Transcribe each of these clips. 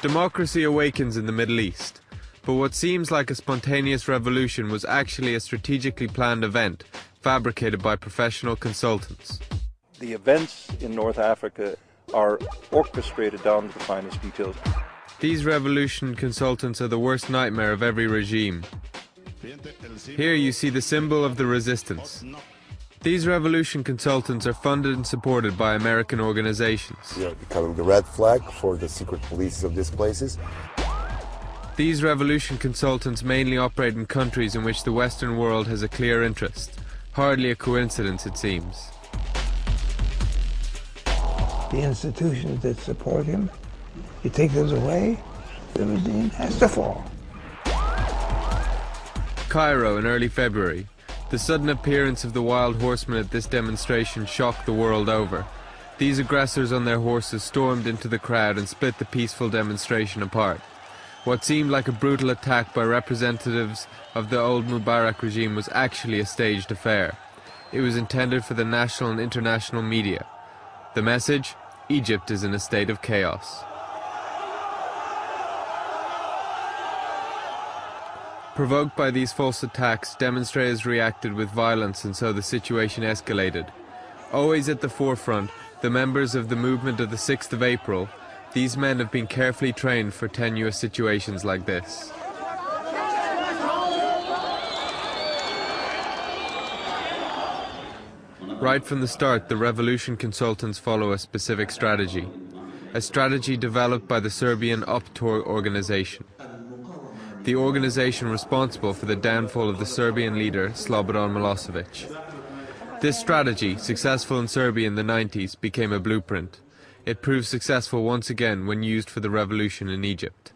Democracy awakens in the Middle East, but what seems like a spontaneous revolution was actually a strategically planned event fabricated by professional consultants. The events in North Africa are orchestrated down to the finest details. These revolution consultants are the worst nightmare of every regime. Here you see the symbol of the resistance. These revolution consultants are funded and supported by American organizations. We are becoming the red flag for the secret police of these places. These revolution consultants mainly operate in countries in which the Western world has a clear interest. Hardly a coincidence, it seems. The institutions that support him, you take those away, the regime has to fall. Cairo in early February. The sudden appearance of the wild horsemen at this demonstration shocked the world over. These aggressors on their horses stormed into the crowd and split the peaceful demonstration apart. What seemed like a brutal attack by representatives of the old Mubarak regime was actually a staged affair. It was intended for the national and international media. The message? Egypt is in a state of chaos. Provoked by these false attacks, demonstrators reacted with violence, and so the situation escalated. Always at the forefront, the members of the movement of the 6th of April, these men have been carefully trained for tenuous situations like this. Right from the start, the revolution consultants follow a specific strategy. A strategy developed by the Serbian UPTOR organization. The organization responsible for the downfall of the Serbian leader Slobodan Milosevic. This strategy, successful in Serbia in the 90s, became a blueprint. It proved successful once again when used for the revolution in Egypt.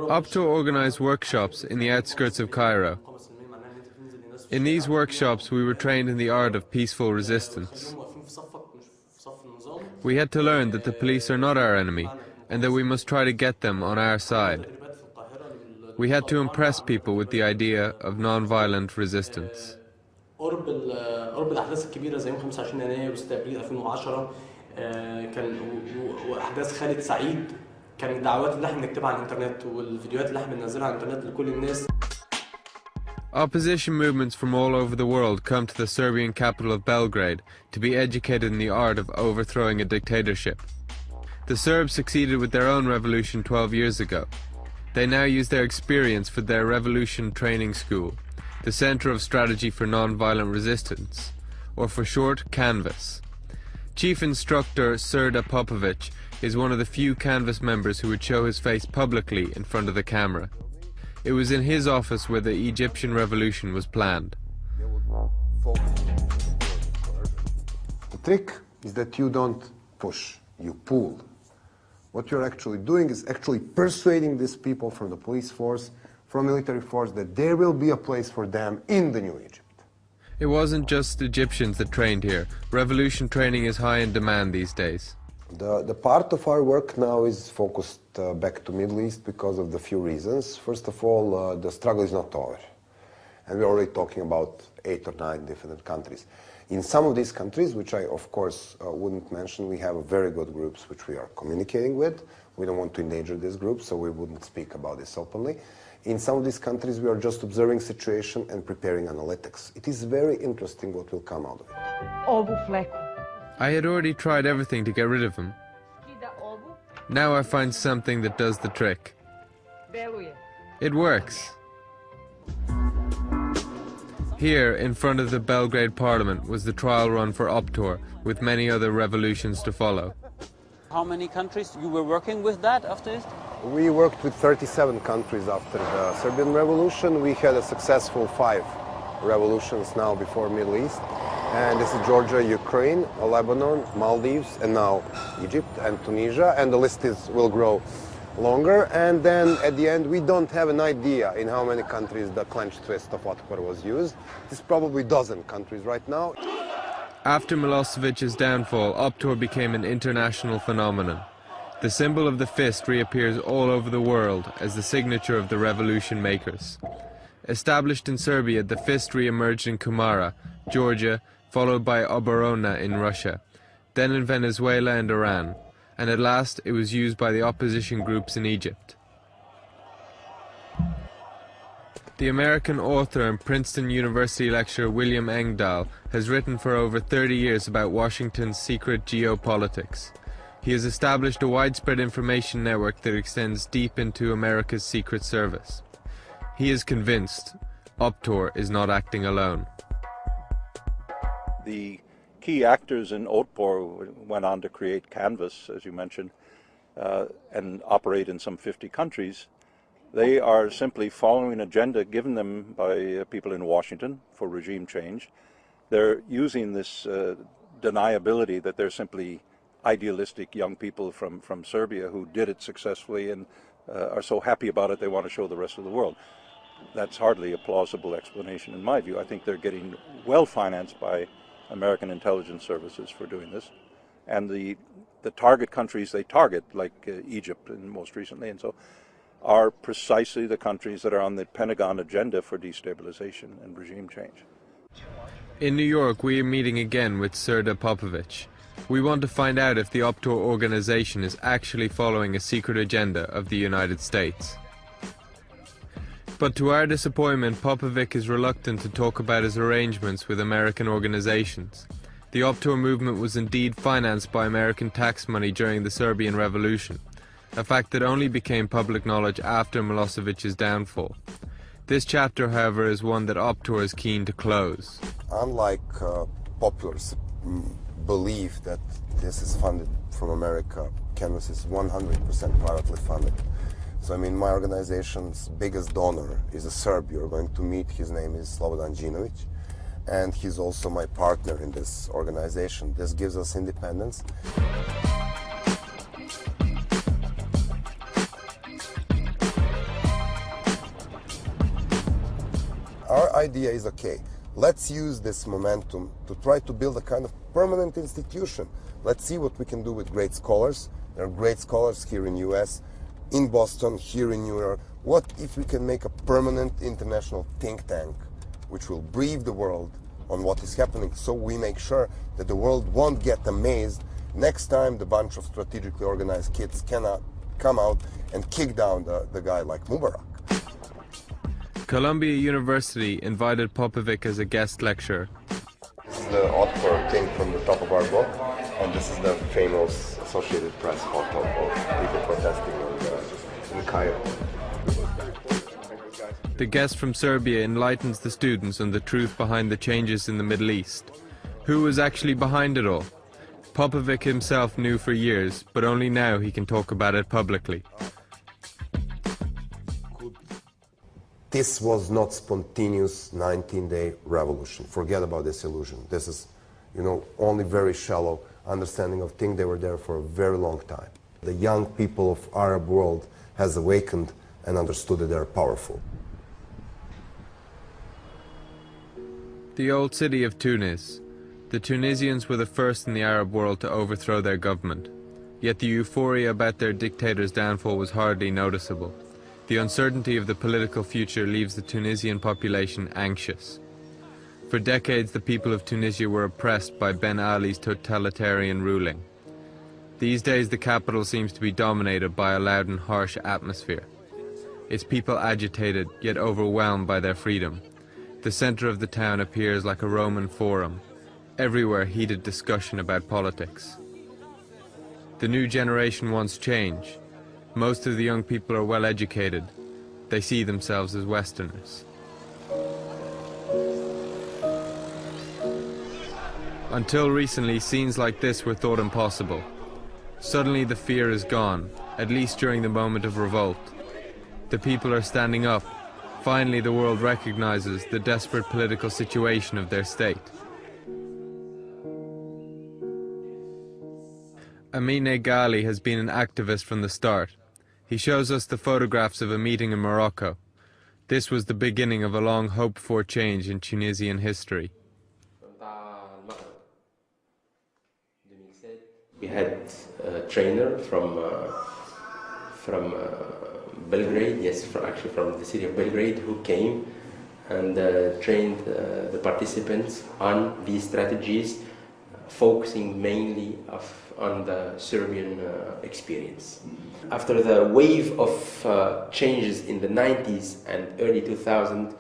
UPTOR organized workshops in the outskirts of Cairo. In these workshops we were trained in the art of peaceful resistance. We had to learn that the police are not our enemy, and that we must try to get them on our side. We had to impress people with the idea of non-violent resistance. قرب الأحداث الكبيرة زي 25 يناير و6 أبريل 2010 كان وأحداث خالد سعيد كان الدعوات اللي احنا بنكتبها على الإنترنت والفيديوهات اللي احنا بننزلها على الإنترنت لكل الناس. Opposition movements from all over the world come to the Serbian capital of Belgrade to be educated in the art of overthrowing a dictatorship. The Serbs succeeded with their own revolution 12 years ago. They now use their experience for their revolution training school, the Center of Strategy for Non-Violent Resistance, or for short, CANVAS. Chief instructor Serda Popovic is one of the few CANVAS members who would show his face publicly in front of the camera. It was in his office where the Egyptian revolution was planned. The trick is that you don't push, you pull. What you're actually doing is actually persuading these people from the police force, from military force, that there will be a place for them in the new Egypt. It wasn't just Egyptians that trained here. Revolution training is high in demand these days. The part of our work now is focused back to Middle East because of the few reasons. First of all, the struggle is not over. And we're already talking about 8 or 9 different countries. In some of these countries, which I of course wouldn't mention, we have very good groups which we are communicating with. We don't want to endanger these groups, so we wouldn't speak about this openly. In some of these countries, we are just observing situation and preparing analytics. It is very interesting what will come out of it. I had already tried everything to get rid of him. Now I find something that does the trick. It works. Here, in front of the Belgrade Parliament, was the trial run for UPTOR, with many other revolutions to follow. How many countries you were working with that after this? We worked with 37 countries after the Serbian Revolution. We had a successful 5 revolutions now before Middle East. And this is Georgia, Ukraine, Lebanon, Maldives, and now Egypt and Tunisia. And the list will grow longer. And then at the end, we don't have an idea in how many countries the clenched fist of UPTOR was used. It's probably 12 countries right now. After Milosevic's downfall, UPTOR became an international phenomenon. The symbol of the fist reappears all over the world as the signature of the revolution makers. Established in Serbia, the fist re-emerged in Kumara, Georgia, followed by Oborona in Russia. then in Venezuela and Iran, and at last it was used by the opposition groups in Egypt. The American author and Princeton University lecturer William Engdahl has written for over 30 years about Washington's secret geopolitics. He has established a widespread information network that extends deep into America's Secret Service. He is convinced OPTOR is not acting alone. The key actors in OPTOR went on to create Canvas, as you mentioned, and operate in some 50 countries. They are simply following an agenda given them by people in Washington for regime change. They're using this deniability that they're simply idealistic young people from Serbia who did it successfully and are so happy about it they want to show the rest of the world. That's hardly a plausible explanation in my view. I think they're getting well financed by American intelligence services for doing this. And the target countries they target, like Egypt and most recently, and so are precisely the countries that are on the Pentagon agenda for destabilization and regime change. In New York, we are meeting again with Serda Popovic. We want to find out if the OPTOR organization is actually following a secret agenda of the United States. But to our disappointment, Popovic is reluctant to talk about his arrangements with American organizations. The OPTOR movement was indeed financed by American tax money during the Serbian Revolution, a fact that only became public knowledge after Milosevic's downfall. This chapter, however, is one that OPTOR is keen to close. Unlike popular belief that this is funded from America, Canvas is 100% privately funded. So, I mean, my organization's biggest donor is a Serb. You're going to meet. His name is Slobodan Đinović, and he's also my partner in this organization. This gives us independence. Our idea is, okay, let's use this momentum to try to build a kind of permanent institution. Let's see what we can do with great scholars. There are great scholars here in US, in Boston, here in New York. What if we can make a permanent international think tank which will brief the world on what is happening, so we make sure that the world won't get amazed next time the bunch of strategically organized kids cannot come out and kick down the guy like Mubarak. Columbia University invited Popovic as a guest lecturer. This is the OPTOR thing from the top of our book, and this is the famous Associated Press photo of people protesting in Cairo. The guest from Serbia enlightens the students on the truth behind the changes in the Middle East. Who was actually behind it all? Popovic himself knew for years, but only now he can talk about it publicly. This was not spontaneous 19-day revolution. Forget about this illusion. This is, only very shallow understanding of things. They were there for a very long time. The young people of Arab world has awakened and understood that they're powerful. The old city of Tunis. The Tunisians were the first in the Arab world to overthrow their government. Yet the euphoria about their dictator's downfall was hardly noticeable. The uncertainty of the political future leaves the Tunisian population anxious. For decades, the people of Tunisia were oppressed by Ben Ali's totalitarian ruling. These days, the capital seems to be dominated by a loud and harsh atmosphere. Its people agitated, yet overwhelmed by their freedom. The center of the town appears like a Roman forum. Everywhere, heated discussion about politics. The new generation wants change. Most of the young people are well educated. They see themselves as Westerners. Until recently, scenes like this were thought impossible. Suddenly the fear is gone, at least during the moment of revolt. The people are standing up. Finally, the world recognizes the desperate political situation of their state. Amine Ghali has been an activist from the start. He shows us the photographs of a meeting in Morocco. This was the beginning of a long hoped-for change in Tunisian history. We had a trainer from Belgrade, yes, actually from the city of Belgrade, who came and trained the participants on these strategies focusing mainly on the Serbian experience. After the wave of changes in the 90s and early 2000s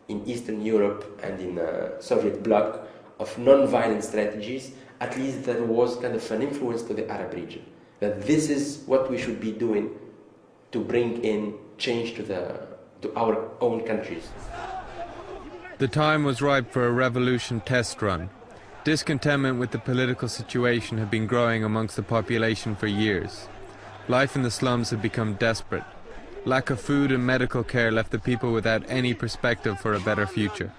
in Eastern Europe and in the Soviet bloc of non-violent strategies, at least there was kind of an influence to the Arab region, that this is what we should be doing to bring in change to our own countries. The time was ripe for a revolution test run. Discontentment with the political situation had been growing amongst the population for years. Life in the slums had become desperate. Lack of food and medical care left the people without any perspective for a better future.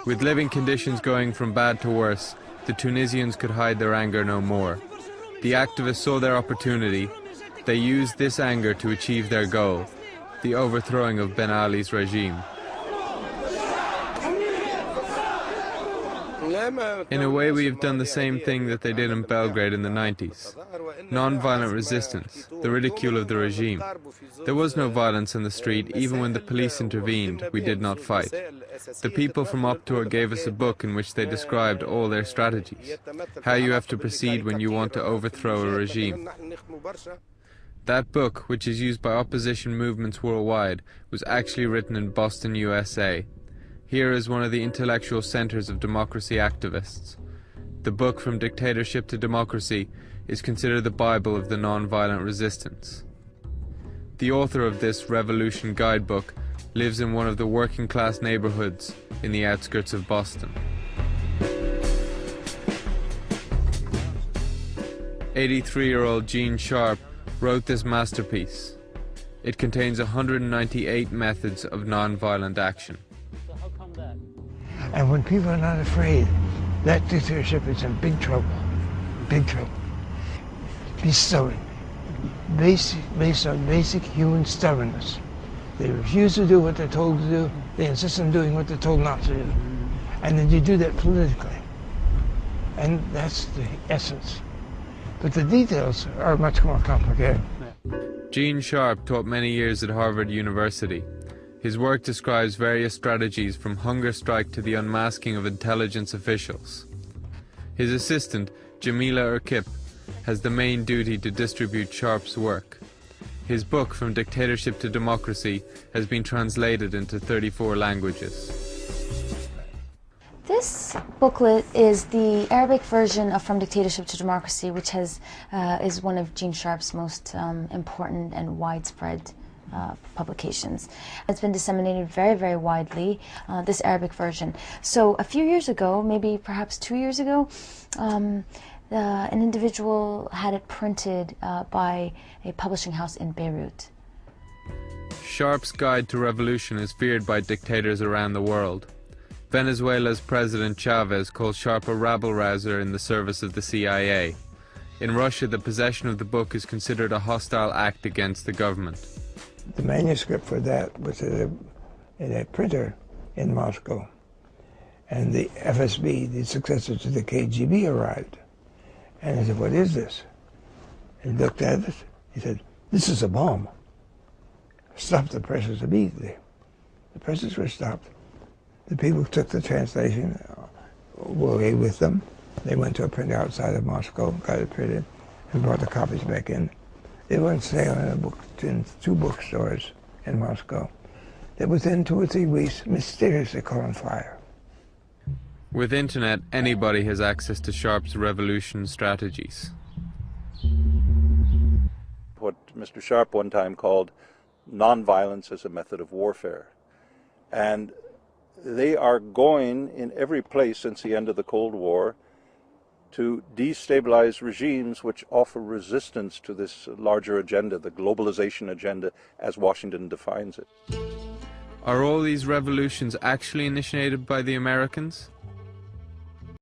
With living conditions going from bad to worse, the Tunisians could hide their anger no more. The activists saw their opportunity. They used this anger to achieve their goal, the overthrowing of Ben Ali's regime. In a way, we have done the same thing that they did in Belgrade in the 90s. Non-violent resistance, the ridicule of the regime. There was no violence in the street. Even when the police intervened, we did not fight. The people from Optur gave us a book in which they described all their strategies, how you have to proceed when you want to overthrow a regime. That book, which is used by opposition movements worldwide, was actually written in Boston, USA. Here is one of the intellectual centers of democracy activists. The book From Dictatorship to Democracy is considered the Bible of the non-violent resistance. The author of this revolution guidebook lives in one of the working-class neighborhoods in the outskirts of Boston. 83-year-old Gene Sharp wrote this masterpiece. It contains 198 methods of non-violent action. And when people are not afraid, that dictatorship is in big trouble. Big trouble. Be stubborn. Based on basic human stubbornness. They refuse to do what they're told to do. They insist on doing what they're told not to do. And then you do that politically. And that's the essence. But the details are much more complicated. Gene Sharp taught many years at Harvard University. His work describes various strategies from hunger strike to the unmasking of intelligence officials. His assistant, Jamila Erkip, has the main duty to distribute Sharp's work. His book, From Dictatorship to Democracy, has been translated into 34 languages. This booklet is the Arabic version of From Dictatorship to Democracy, which is one of Gene Sharp's most important and widespread publications. It's been disseminated very, very widely, this Arabic version. So a few years ago, maybe perhaps 2 years ago, an individual had it printed by a publishing house in Beirut. Sharp's guide to revolution is feared by dictators around the world. Venezuela's President Chavez calls Sharp a rabble-rouser in the service of the CIA. In Russia, the possession of the book is considered a hostile act against the government. The manuscript for that was in a printer in Moscow. And the FSB, the successor to the KGB, arrived. And I said, "What is this?" And he looked at it. He said, "This is a bomb." Stopped the presses immediately. The presses were stopped. The people who took the translation were away with them. They went to a printer outside of Moscow, got it printed, and brought the copies back in. They were on sale in 2 bookstores in Moscow. That within 2 or 3 weeks, mysteriously caught on fire. With internet, anybody has access to Sharp's revolution strategies. What Mr. Sharp one time called nonviolence as a method of warfare. And they are going in every place since the end of the Cold War to destabilize regimes which offer resistance to this larger agenda, the globalization agenda as Washington defines it. Are all these revolutions actually initiated by the Americans?